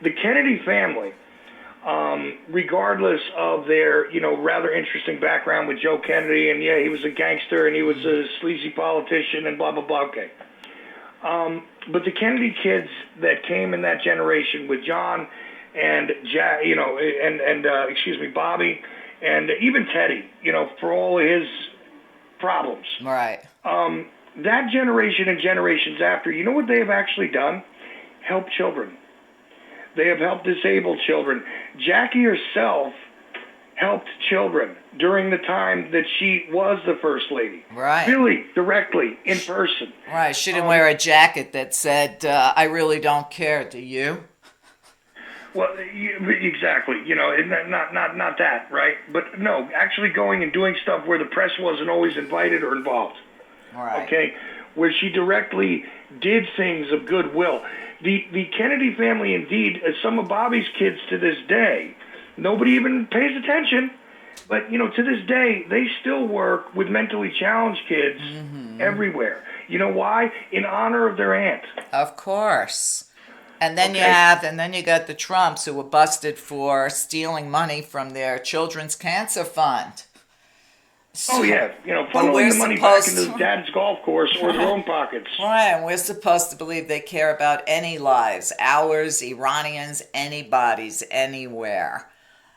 The Kennedy family, regardless of their, rather interesting background with Joe Kennedy, and yeah, he was a gangster and he was a sleazy politician and blah, blah, blah, okay. But the Kennedy kids that came in that generation with John and Bobby, and even Teddy, for all his problems.
Right.
That generation and generations after, you know what they have actually done? Help children. They have helped disabled children. Jackie herself helped children during the time that she was the first lady.
Right.
Really, directly, in person.
Right. She didn't wear a jacket that said, I really don't care, do you?
Well, exactly. Not that, right? But no, actually going and doing stuff where the press wasn't always invited or involved.
Right.
Okay? Where she directly did things of goodwill. The Kennedy family, indeed, some of Bobby's kids to this day, nobody even pays attention, but, to this day, they still work with mentally challenged kids everywhere. You know why? In honor of their aunt.
Of course. And then you got the Trumps who were busted for stealing money from their children's cancer fund.
So, funneling the money back into dad's golf course or their own pockets.
Right, and we're supposed to believe they care about any lives, ours, Iranians, anybody's, anywhere.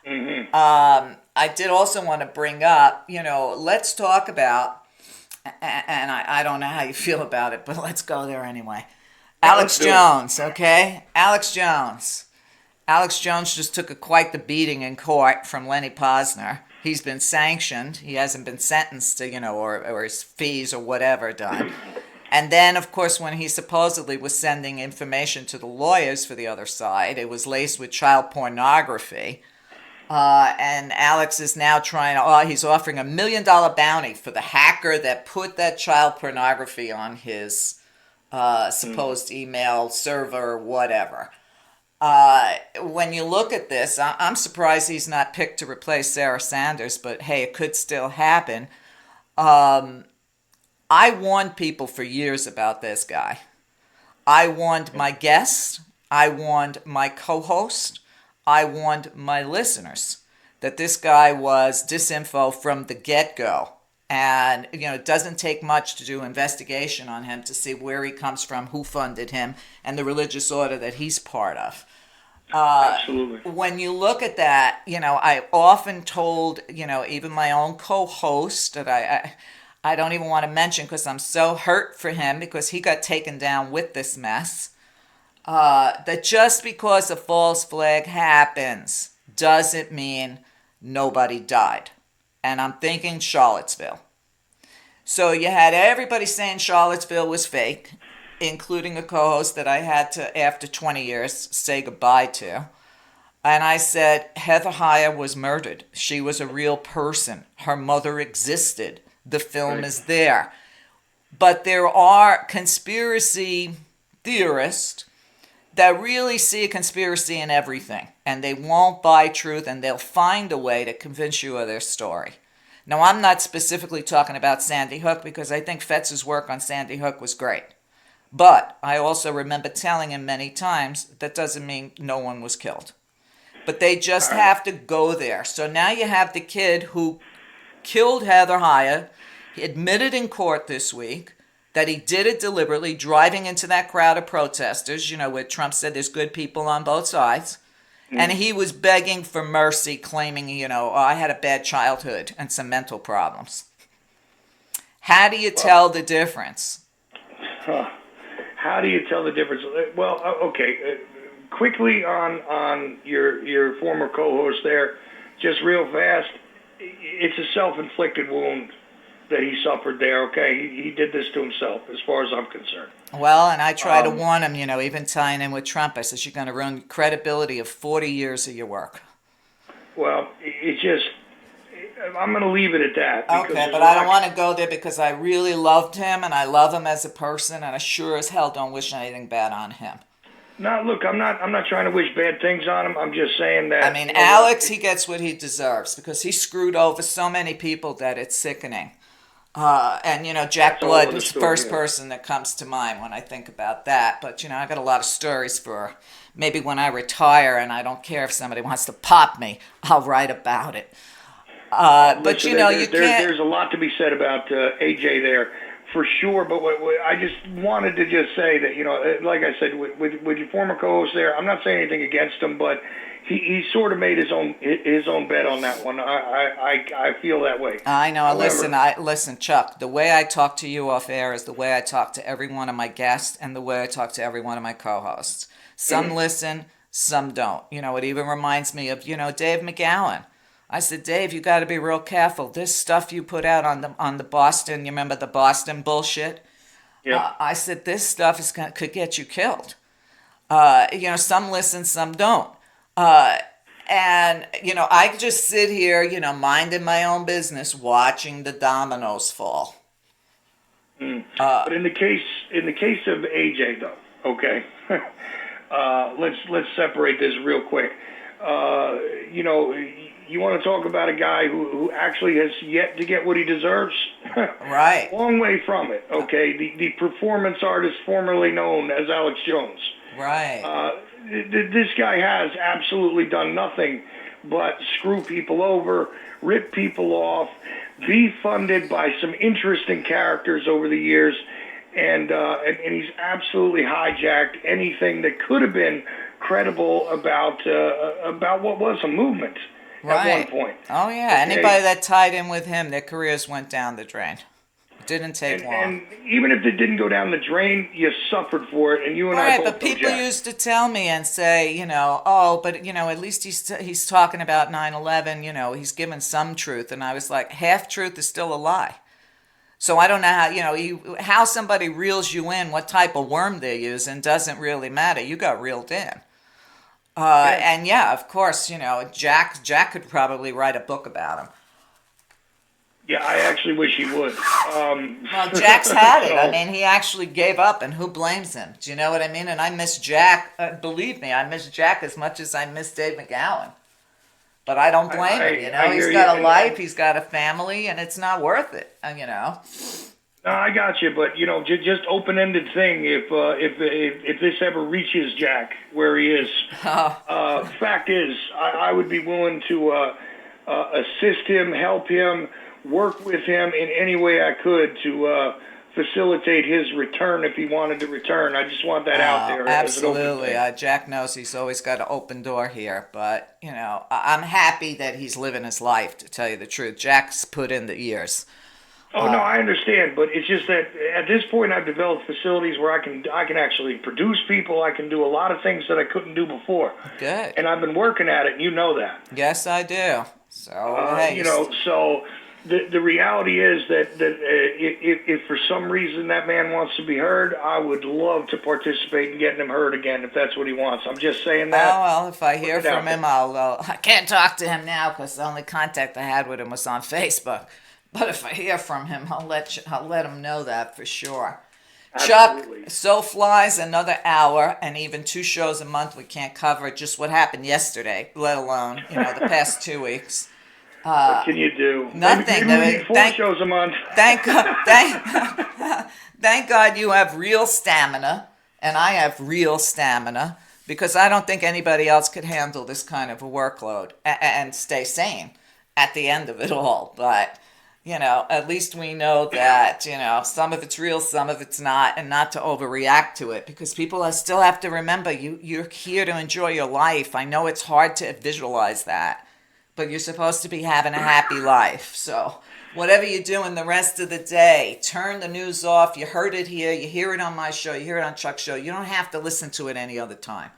Mm-hmm.
I did also want to bring up, let's talk about, and I don't know how you feel about it, but let's go there anyway. Alex Jones, okay? Alex Jones. Alex Jones just took quite the beating in court from Lenny Posner. He's been sanctioned. He hasn't been sentenced to, or his fees or whatever done. And then, of course, when he supposedly was sending information to the lawyers for the other side, it was laced with child pornography. And Alex is now he's offering $1 million bounty for the hacker that put that child pornography on his supposed email server or whatever. When you look at this, I'm surprised he's not picked to replace Sarah Sanders, but hey, it could still happen. I warned people for years about this guy. I warned my guests, I warned my co-host, I warned my listeners that this guy was disinfo from the get-go. And, it doesn't take much to do investigation on him to see where he comes from, who funded him, and the religious order that he's part of.
Absolutely.
When you look at that, I often told, even my own co-host that I don't even want to mention because I'm so hurt for him because he got taken down with this mess, that just because a false flag happens doesn't mean nobody died. And I'm thinking Charlottesville. So you had everybody saying Charlottesville was fake, including a co-host that I had to, after 20 years, say goodbye to. And I said, Heather Heyer was murdered. She was a real person. Her mother existed. The film is there. But there are conspiracy theorists that really see a conspiracy in everything. And they won't buy truth, and they'll find a way to convince you of their story. Now, I'm not specifically talking about Sandy Hook because I think Fetz's work on Sandy Hook was great. But I also remember telling him many times that doesn't mean no one was killed. But they just have to go there. So now you have the kid who killed Heather Heyer. He admitted in court this week that he did it deliberately, driving into that crowd of protesters, where Trump said there's good people on both sides. And he was begging for mercy, claiming, I had a bad childhood and some mental problems. How do you tell the difference?
How do you tell the difference? Well, okay. Quickly on your former co-host there, just real fast, it's a self-inflicted wound that he suffered there, okay? He did this to himself, as far as I'm concerned.
Well, and I try to warn him, even tying in with Trump. I said, you're going to ruin the credibility of 40 years of your work.
Well, I'm going to leave it at that.
Okay, but I don't want to go there because I really loved him, and I love him as a person, and I sure as hell don't wish anything bad on him.
No, look, I'm not trying to wish bad things on him. I'm just saying that.
I mean, Alex, he gets what he deserves because he screwed over so many people that it's sickening. And, Jack Blood is the first person that comes to mind when I think about that. But, I got a lot of stories for maybe when I retire and I don't care if somebody wants to pop me, I'll write about it. But,
listen,
you can't...
There's a lot to be said about AJ there, for sure. But I just wanted to just say that, like I said, with your former co-host there, I'm not saying anything against him, but he sort of made his own bet on that one. I feel that way.
I know. However, listen, Chuck. The way I talk to you off air is the way I talk to every one of my guests and the way I talk to every one of my co-hosts. Some listen, some don't. It even reminds me of Dave McGowan. I said, Dave, you got to be real careful. This stuff you put out on the Boston. You remember the Boston bullshit? Yeah. I said this stuff could get you killed. Some listen, some don't. And, I just sit here, minding my own business, watching the dominoes fall.
But in the case of AJ, though, okay, let's separate this real quick. You want to talk about a guy who actually has yet to get what he deserves?
Right.
Long way from it, okay? The performance artist formerly known as Alex Jones.
Right.
This guy has absolutely done nothing but screw people over, rip people off, be funded by some interesting characters over the years, and he's absolutely hijacked anything that could have been credible about what was a movement at one point.
Oh yeah, okay. Anybody that tied in with him, their careers went down the drain. It didn't take long. And
even if it didn't go down the drain, you suffered for it, and you and I both.
Right, but people used to tell me and say, at least he's talking about 9/11. He's given some truth, and I was like, half truth is still a lie. So I don't know how somebody reels you in, what type of worm they're using doesn't really matter. You got reeled in. And yeah, of course, Jack could probably write a book about him.
Yeah, I actually wish he would.
Well, Jack's had it. I mean, he actually gave up, and who blames him? Do you know what I mean? And I miss Jack. Believe me, I miss Jack as much as I miss Dave McGowan. But I don't blame him, He's got a life, he's got a family, and it's not worth it,
No, I got you, but just open-ended thing. If this ever reaches Jack where he is, fact is, I would be willing to assist him, help him, work with him in any way I could to facilitate his return if he wanted to return. I just want that out there.
Absolutely. Jack knows he's always got an open door here, but I'm happy that he's living his life. To tell you the truth, Jack's put in the years.
Oh no, I understand, but it's just that at this point I've developed facilities where I can actually produce people. I can do a lot of things that I couldn't do before.
Good.
And I've been working at it, and you know that.
Yes, I do. So hey,
so the reality is that if for some reason that man wants to be heard, I would love to participate in getting him heard again if that's what he wants. I'm just saying that.
Oh well, if I hear from him, I can't talk to him now because the only contact I had with him was on Facebook. But if I hear from him, I'll let him know that for sure.
Absolutely.
Chuck, so flies another hour, and even 2 shows a month we can't cover just what happened yesterday, let alone the past 2 weeks.
What can you do?
Nothing.
Maybe we need 4 shows a month.
Thank God you have real stamina, and I have real stamina, because I don't think anybody else could handle this kind of a workload and stay sane at the end of it all. But at least we know that, some of it's real, some of it's not, and not to overreact to it, because people still have to remember you're here to enjoy your life. I know it's hard to visualize that, but you're supposed to be having a happy life. So whatever you're doing the rest of the day, turn the news off. You heard it here. You hear it on my show. You hear it on Chuck's show. You don't have to listen to it any other time.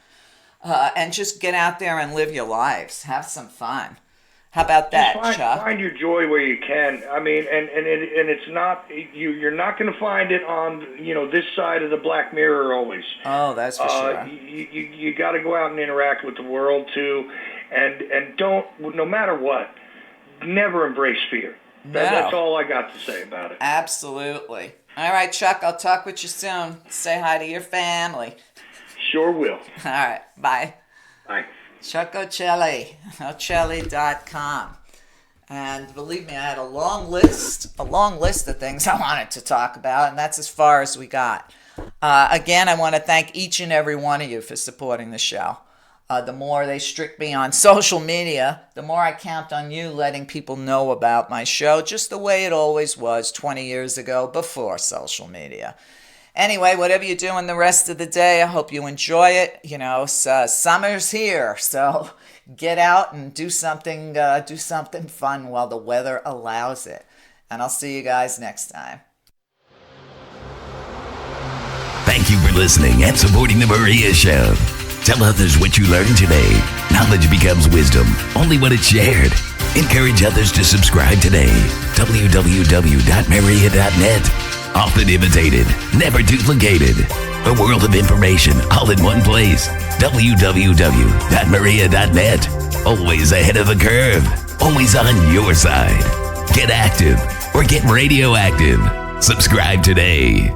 And just get out there and live your lives. Have some fun. How about that, Chuck?
Find your joy where you can. I mean, and it's not you're not going to find it on this side of the black mirror always.
Oh, that's for sure.
You got to go out and interact with the world too, and don't, no matter what, never embrace fear. That's all I got to say about it.
Absolutely. All right, Chuck. I'll talk with you soon. Say hi to your family.
Sure will.
All right. Bye.
Bye.
Chuck Ochelli, Ochelli.com. And believe me, I had a long list of things I wanted to talk about, and that's as far as we got. Again, I want to thank each and every one of you for supporting the show. The more they strict me on social media, the more I count on you letting people know about my show, just the way it always was 20 years ago before social media. Anyway, whatever you're doing the rest of the day, I hope you enjoy it. Summer's here, so get out and do something fun while the weather allows it. And I'll see you guys next time.
Thank you for listening and supporting the Meria Show. Tell others what you learned today. Knowledge becomes wisdom only when it's shared. Encourage others to subscribe today. www.meria.net. Often imitated, never duplicated. A world of information all in one place. www.meria.net. Always ahead of the curve. Always on your side. Get active or get radioactive. Subscribe today.